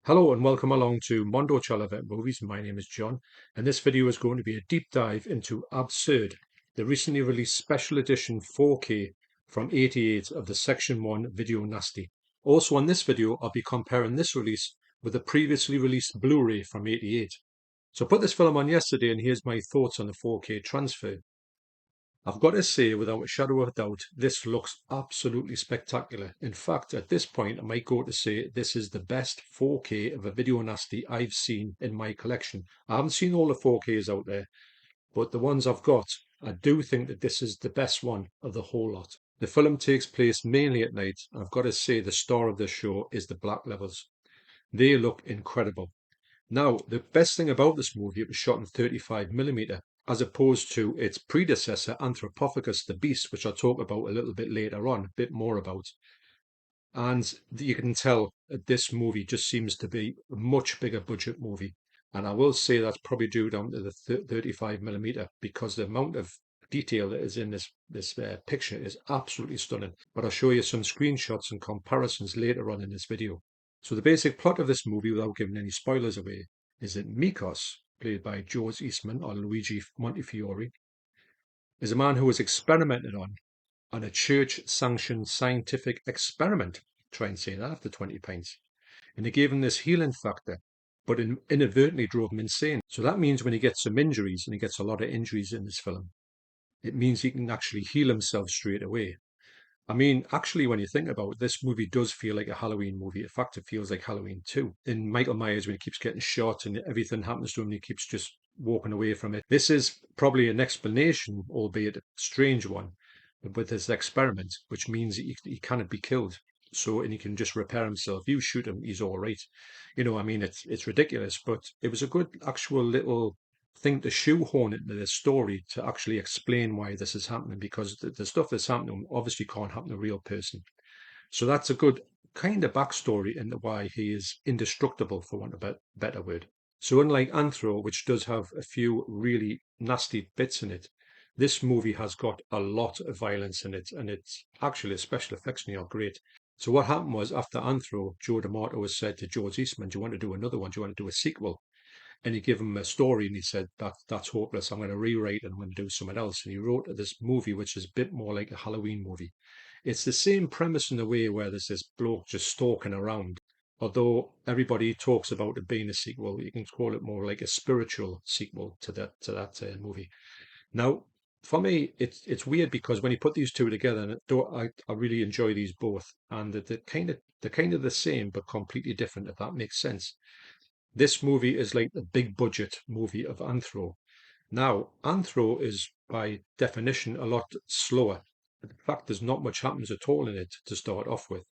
Hello and welcome along to Mondo Chelloveck Movies. My name is John, and this video is going to be a deep dive into Absurd, the recently released special edition 4K from 88 of the Section 1 Video Nasty. Also on this video, I'll be comparing this release with the previously released Blu-ray from 88. So I put this film on yesterday and here's my thoughts on the 4K transfer. I've got to say, without a shadow of a doubt, this looks absolutely spectacular. In fact, at this point, I might go to say this is the best 4K of a video nasty I've seen in my collection. I haven't seen all the 4Ks out there, but the ones I've got, I do think that this is the best one of the whole lot. The film takes place mainly at night, and I've got to say the star of the show is the black levels. They look incredible. Now, the best thing about this movie, it was shot in 35mm, as opposed to its predecessor, Anthropophagus the Beast, which I'll talk about a little bit later on, a bit more about. And you can tell that this movie just seems to be a much bigger budget movie. And I will say that's probably due down to the 35mm because the amount of detail that is in this picture is absolutely stunning. But I'll show you some screenshots and comparisons later on in this video. So the basic plot of this movie, without giving any spoilers away, is that Mikos, played by George Eastman or Luigi Montefiore, is a man who was experimented on a church-sanctioned scientific experiment. Try and say that after 20 pints. And they gave him this healing factor, but inadvertently drove him insane. So that means when he gets some injuries, and he gets a lot of injuries in this film, it means he can actually heal himself straight away. I mean, actually, when you think about it, this movie does feel like a Halloween movie. In fact, it feels like Halloween 2. In Michael Myers, when he keeps getting shot and everything happens to him, and he keeps just walking away from it. This is probably an explanation, albeit a strange one, with this experiment, which means he cannot be killed. So, and he can just repair himself. You shoot him, he's all right. I mean, it's ridiculous, but it was a good actual little thing to shoehorn into this story to actually explain why this is happening, because the stuff that's happening obviously can't happen to a real person. So that's a good kind of backstory into why he is indestructible, for want of a better word. So unlike Anthro, which does have a few really nasty bits in it, this movie has got a lot of violence in it, and it's actually the special effects in it are great. So what happened was, after Anthro, Joe D'Amato has said to George Eastman, "Do you want to do another one? Do you want to do a sequel?" And he gave him a story and he said, that's hopeless. I'm going to rewrite and I'm going to do something else. And he wrote this movie, which is a bit more like a Halloween movie. It's the same premise in a way where there's this bloke just stalking around. Although everybody talks about it being a sequel, you can call it more like a spiritual sequel to that movie. Now, for me, it's weird because when you put these two together, and I really enjoy these both, and they're kind of the same but completely different, if that makes sense. This movie is like the big budget movie of Anthro. Now, Anthro is by definition a lot slower. In fact, there's not much happens at all in it to start off with.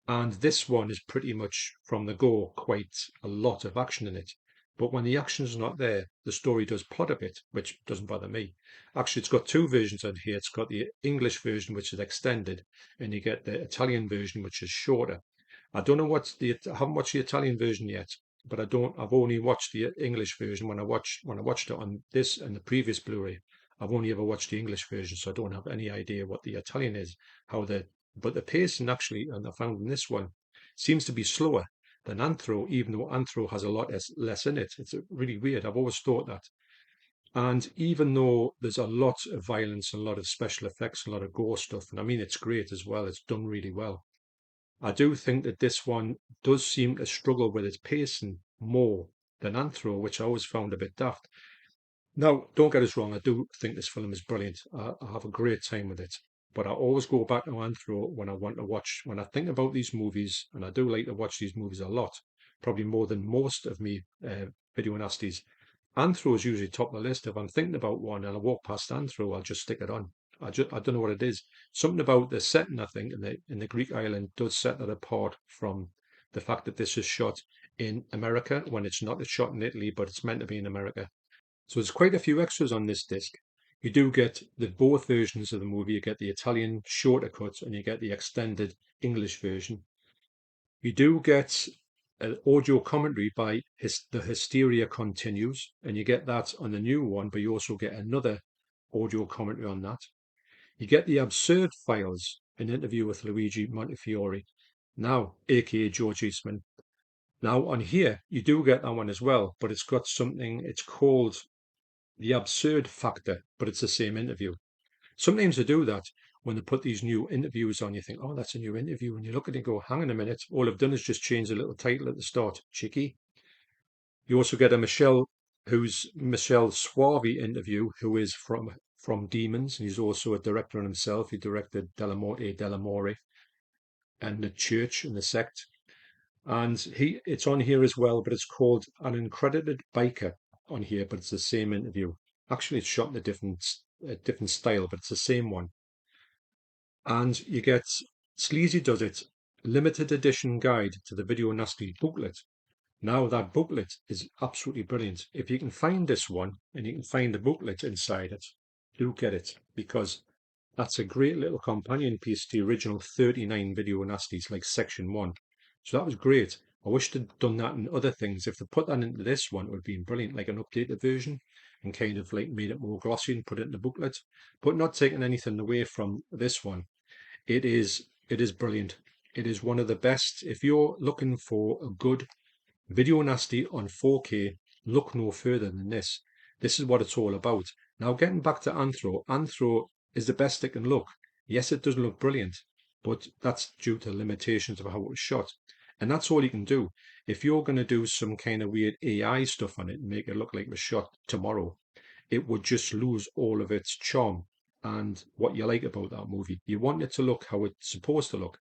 And this one is pretty much from the go quite a lot of action in it. But when the action's not there, the story does plot a bit, which doesn't bother me. Actually, it's got two versions on here. It's got the English version, which is extended, and you get the Italian version, which is shorter. I don't know I haven't watched the Italian version yet, but I've only watched the English version when I watched it on this and the previous Blu-ray. I've only ever watched the English version, so I don't have any idea what the Italian is, but the pacing actually, and I found in this one, seems to be slower than Anthro, even though Anthro has a lot less in it. It's really weird. I've always thought that. And even though there's a lot of violence and a lot of special effects, a lot of gore stuff, and I mean, it's great as well, it's done really well. I do think that this one does seem to struggle with its pacing more than Anthro, which I always found a bit daft. Now, don't get us wrong, I do think this film is brilliant. I have a great time with it. But I always go back to Anthro when I want to watch, when I think about these movies, and I do like to watch these movies a lot, probably more than most of me video nasties. Anthro is usually top of the list. If I'm thinking about one and I walk past Anthro, I'll just stick it on. I don't know what it is. Something about the setting, I think, in the Greek island does set that apart from the fact that this is shot in America when it's not. It's shot in Italy, but it's meant to be in America. So there's quite a few extras on this disc. You do get both versions of the movie. You get the Italian shorter cuts and you get the extended English version. You do get an audio commentary by The Hysteria Continues, and you get that on the new one, but you also get another audio commentary on that. You get the Absurd Files, an interview with Luigi Montefiore, now aka George Eastman. Now on here, you do get that one as well, but it's got something, it's called the absurd factor, but it's the same interview. Sometimes they do that when they put these new interviews on. You think, oh, that's a new interview. And you look at it and go, hang on a minute. All I've done is just change the little title at the start. Cheeky. You also get a Michelle Suave interview, who is from Demons. He's also a director himself. He directed Delamore and The Church and The Sect. And it's on here as well, but it's called An Uncredited Biker on here, but it's the same interview. Actually, it's shot in a different style, but it's the same one. And you get Sleazy Does It, limited edition guide to the Video Nasty booklet. Now that booklet is absolutely brilliant. If you can find this one and you can find the booklet inside it, do get it, because that's a great little companion piece to the original 39 Video Nasties, like section 1. So that was great. I wish they'd done that in other things. If they put that into this one, it would have been brilliant, like an updated version, and kind of like made it more glossy and put it in the booklet, but not taking anything away from this one. It is brilliant. It is one of the best. If you're looking for a good Video Nasty on 4K, look no further than this. This is what it's all about. Now, getting back to Anthro is the best it can look. Yes, it doesn't look brilliant, but that's due to limitations of how it was shot. And that's all you can do. If you're going to do some kind of weird AI stuff on it and make it look like it was shot tomorrow, it would just lose all of its charm and what you like about that movie. You want it to look how it's supposed to look.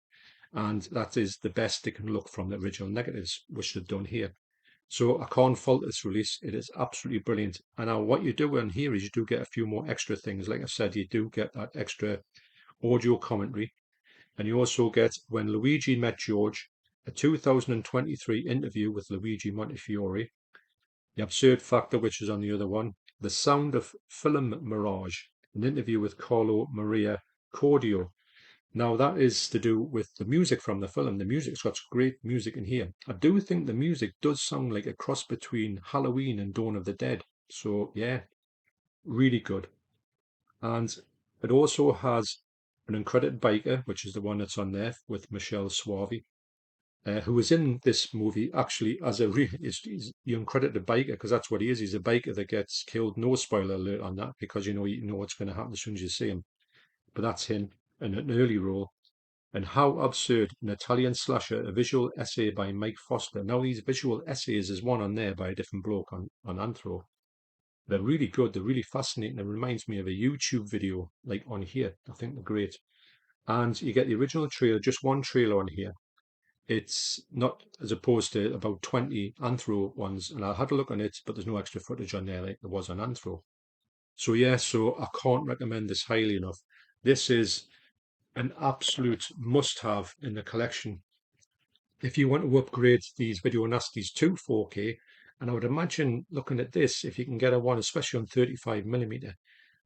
And that is the best it can look from the original negatives, which they've done here. So I can't fault this release. It is absolutely brilliant. And now what you do in here is you do get a few more extra things. Like I said, you do get that extra audio commentary. And you also get When Luigi Met George, a 2023 interview with Luigi Montefiore, The Absurd Factor, which is on the other one, The Sound of Film Mirage, an interview with Carlo Maria Cordio. Now that is to do with the music from the film. The music's got great music in here. I do think the music does sound like a cross between Halloween and Dawn of the Dead. So yeah, really good. And it also has an uncredited biker, which is the one that's on there with Michelle Suave, who was in this movie actually as he's the uncredited biker, because that's what he is. He's a biker that gets killed. No spoiler alert on that, because you know what's going to happen as soon as you see him. But that's him in an early role. And How Absurd, an Italian slasher, a visual essay by Mike Foster. Now, these visual essays, there's one on there by a different bloke on Anthro. They're really good. They're really fascinating. It reminds me of a YouTube video like on here. I think they're great. And you get the original trailer, just one trailer on here. It's not as opposed to about 20 Anthro ones. And I had a look on it, but there's no extra footage on there like there was on Anthro. So, yeah, so I can't recommend this highly enough. This is an absolute must-have in the collection if you want to upgrade these Video Nasties to 4K. And I would imagine looking at this, if you can get a one, especially on 35mm,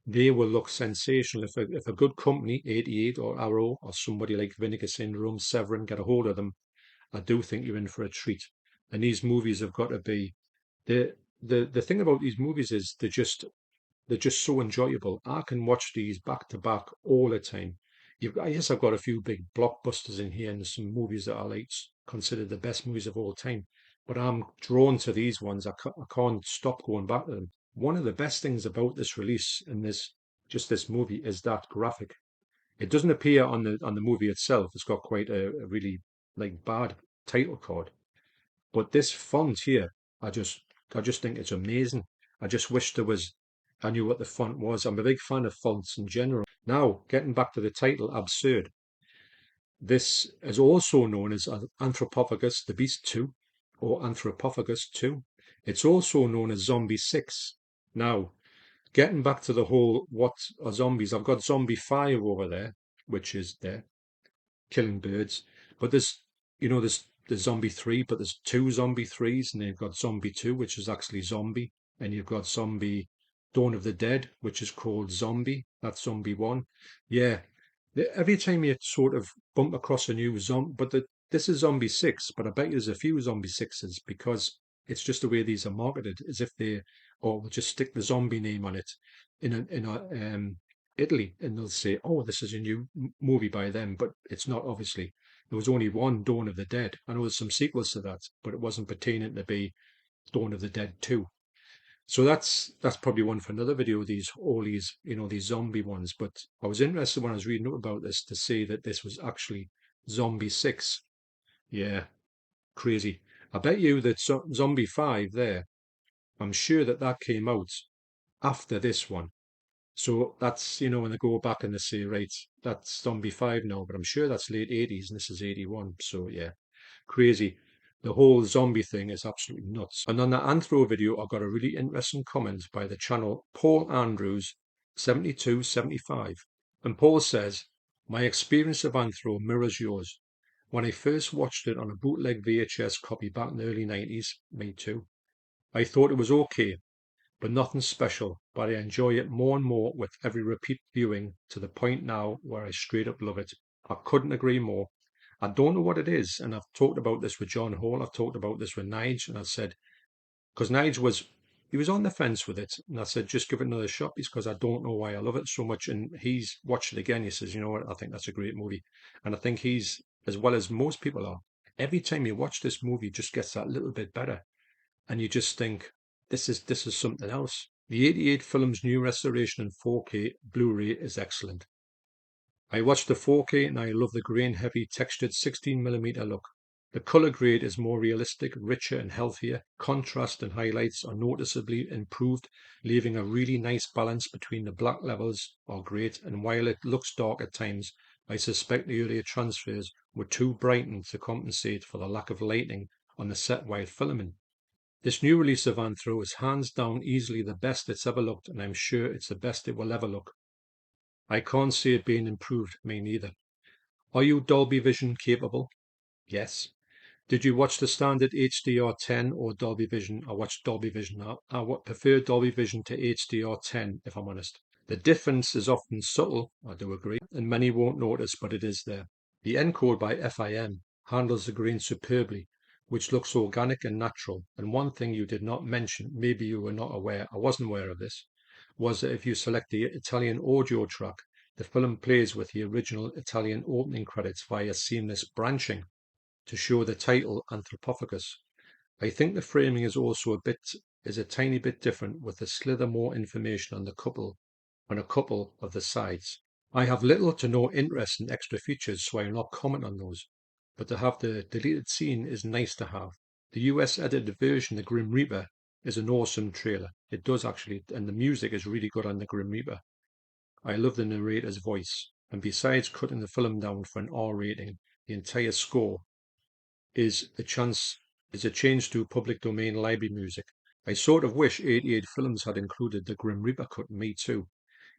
they will look sensational. If a good company, 88 or Arrow or somebody like Vinegar Syndrome, Severin, get a hold of them, I do think you're in for a treat. And these movies have got to be the thing about these movies is they're just so enjoyable. I can watch these back to back all the time. Yes, I've got a few big blockbusters in here and some movies that I like consider the best movies of all time. But I'm drawn to these ones. I can't stop going back to them. One of the best things about this release and this movie is that graphic. It doesn't appear on the movie itself. It's got quite a really like bad title card. But this font here, I just I just think it's amazing. I just wish I knew what the font was. I'm a big fan of fonts in general. Now, getting back to the title, Absurd. This is also known as Anthropophagus, the Beast 2, or Anthropophagus 2. It's also known as Zombie 6. Now, getting back to the whole what are zombies, I've got Zombie 5 over there, which is there, killing birds. But there's Zombie 3, but there's two Zombie 3s, and then you've got Zombie 2, which is actually Zombie, and you've got Zombie Dawn of the Dead, which is called Zombie. That's Zombie 1. Yeah. Every time you sort of bump across a new zombie, but this is Zombie 6, but I bet you there's a few Zombie 6s because it's just the way these are marketed, as if we'll just stick the zombie name on it in Italy, and they'll say, oh, this is a new movie by them, but it's not, obviously. There was only one Dawn of the Dead. I know there's some sequels to that, but it wasn't pertaining to be Dawn of the Dead 2. So that's probably one for another video, all these, these zombie ones. But I was interested when I was reading up about this to see that this was actually Zombie 6. Yeah, crazy. I bet you that Zombie 5 there, I'm sure that that came out after this one. So that's, when they go back and they say, right, that's Zombie 5 now, but I'm sure that's late 80s and this is 81. So yeah, crazy. The whole zombie thing is absolutely nuts. And on the Anthro video, I got a really interesting comment by the channel Paul Andrews 7275. And Paul says, my experience of Anthro mirrors yours. When I first watched it on a bootleg VHS copy back in the early 90s, me too, I thought it was okay, but nothing special, but I enjoy it more and more with every repeat viewing to the point now where I straight up love it. I couldn't agree more. I don't know what it is, and I've talked about this with John Hall, I've talked about this with Nige, and I said, because Nige he was on the fence with it, and I said, just give it another shot, because I don't know why I love it so much, and he's watched it again, he says, you know what, I think that's a great movie, and I think he's, as well as most people are, every time you watch this movie, it just gets that little bit better and you just think this is something else. The 88 film's new restoration in 4K Blu-ray is excellent. I watched the 4K and I love the grain-heavy textured 16mm look. The color grade is more realistic, richer and healthier. Contrast and highlights are noticeably improved, leaving a really nice balance between the black levels are great, and while it looks dark at times, I suspect the earlier transfers were too brightened to compensate for the lack of lighting on the set while filming. This new release of Anthro is hands down easily the best it's ever looked, and I'm sure it's the best it will ever look. I can't see it being improved, me neither. Are you Dolby Vision capable? Yes. Did you watch the standard HDR10 or Dolby Vision? I watched Dolby Vision. I prefer Dolby Vision to HDR10, if I'm honest. The difference is often subtle, I do agree, and many won't notice, but it is there. The encode by FIM handles the grain superbly, which looks organic and natural. And one thing you did not mention, maybe you were not aware, I wasn't aware of this, was that if you select the Italian audio track, the film plays with the original Italian opening credits via seamless branching to show the title Anthropophagus. I think the framing is also a tiny bit different, with a slither more information on a couple of the sides. I have little to no interest in extra features, so I will not comment on those. But to have the deleted scene is nice to have. The US edited version, The Grim Reaper, is an awesome trailer. It does actually, and the music is really good on The Grim Reaper. I love the narrator's voice, and besides cutting the film down for an R rating, the entire score is a change to public domain library music. I sort of wish 88 Films had included the Grim Reaper cut, me too.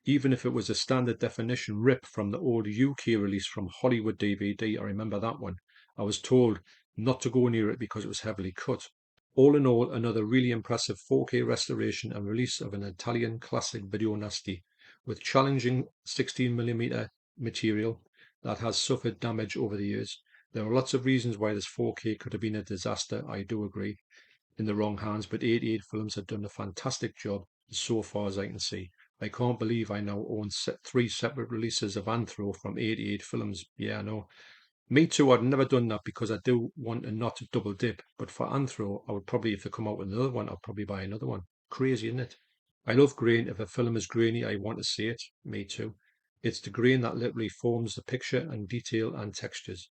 Even if it was a standard definition rip from the old UK release from Hollywood DVD, I remember that one. I was told not to go near it because it was heavily cut. All in all, another really impressive 4K restoration and release of an Italian classic video nasty, with challenging 16mm material that has suffered damage over the years. There are lots of reasons why this 4K could have been a disaster, I do agree, in the wrong hands, but 88 Films have done a fantastic job so far as I can see. I can't believe I now own 3 separate releases of Anthro from 88 Films. Yeah, I know. Me too, I'd never done that because I do want to not double dip. But for Anthro, I would probably, if they come out with another one, I'll probably buy another one. Crazy, isn't it? I love grain. If a film is grainy, I want to see it. Me too. It's the grain that literally forms the picture and detail and textures.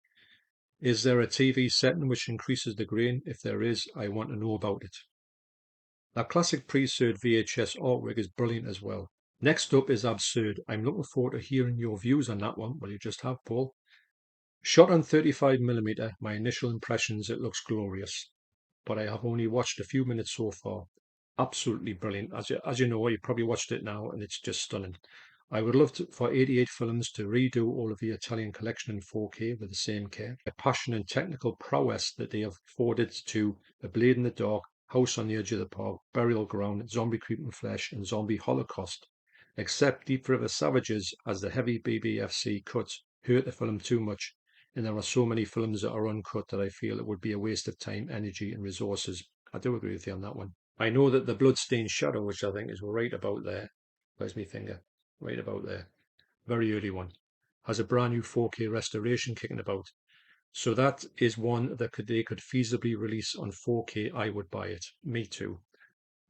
Is there a TV setting which increases the grain? If there is, I want to know about it. That classic pre-insert VHS artwork is brilliant as well. Next up is Absurd. I'm looking forward to hearing your views on that one. Well, you just have, Paul. Shot on 35mm, my initial impressions, it looks glorious. But I have only watched a few minutes so far. Absolutely brilliant. As you know, you probably watched it now and it's just stunning. I would love for 88 Films to redo all of the Italian collection in 4K with the same care. The passion and technical prowess that they have afforded to A Blade in the Dark, House on the Edge of the Park, Burial Ground, Zombie Creeping Flesh, and Zombie Holocaust. Except Deep River Savages, as the heavy BBFC cut hurt the film too much, and there are so many films that are uncut that I feel it would be a waste of time, energy, and resources. I do agree with you on that one. I know that the Bloodstained Shadow, which I think is right about there, where's my finger? Right about there, very early one, has a brand new 4K restoration kicking about. So that is one that they could feasibly release on 4K. I would buy it. Me too.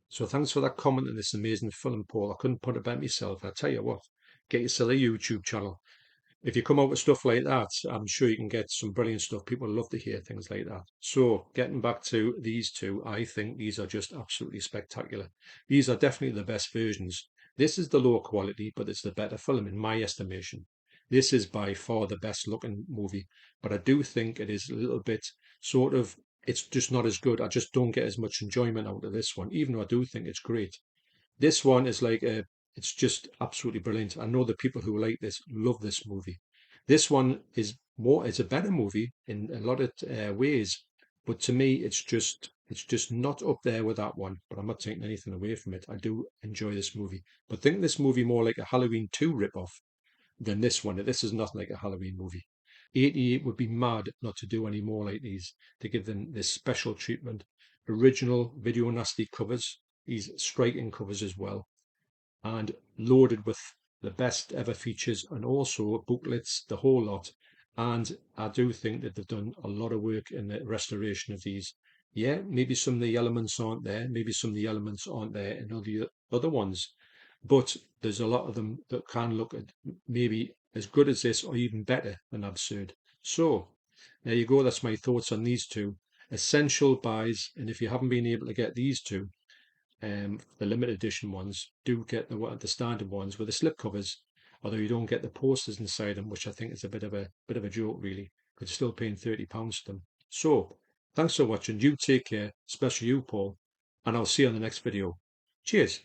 So thanks for that comment on this amazing film, Paul. I couldn't put it better myself. I tell you what, get yourself a YouTube channel. If you come out with stuff like that, I'm sure you can get some brilliant stuff. People love to hear things like that. So, getting back to these two, I think these are just absolutely spectacular. These are definitely the best versions. This is the lower quality, but it's the better film in my estimation. This is by far the best looking movie, but I do think it is a little bit sort of, it's just not as good. I just don't get as much enjoyment out of this one, even though I do think it's great. This one is like it's just absolutely brilliant. I know the people who like this love this movie. This one is more, it's a better movie in a lot of ways, but to me, it's just not up there with that one. But I'm not taking anything away from it. I do enjoy this movie, but think this movie more like a Halloween 2 ripoff than this one. This is not like a Halloween movie. 88 would be mad not to do any more like these, to give them this special treatment. Original video nasty covers, these striking covers as well, and loaded with the best ever features and also booklets, the whole lot. And I do think that they've done a lot of work in the restoration of these. Yeah, maybe some of the elements aren't there, maybe some of the elements aren't there in other ones, but there's a lot of them that can look at maybe as good as this or even better than Absurd. So there you go. That's my thoughts on these two essential buys. And if you haven't been able to get these two, the limited edition ones, do get the standard ones with the slip covers, although you don't get the posters inside them, which I think is a bit of a joke really, because you're still paying £30 for them. So thanks for watching. You take care, especially you, Paul, and I'll see you on the next video. Cheers.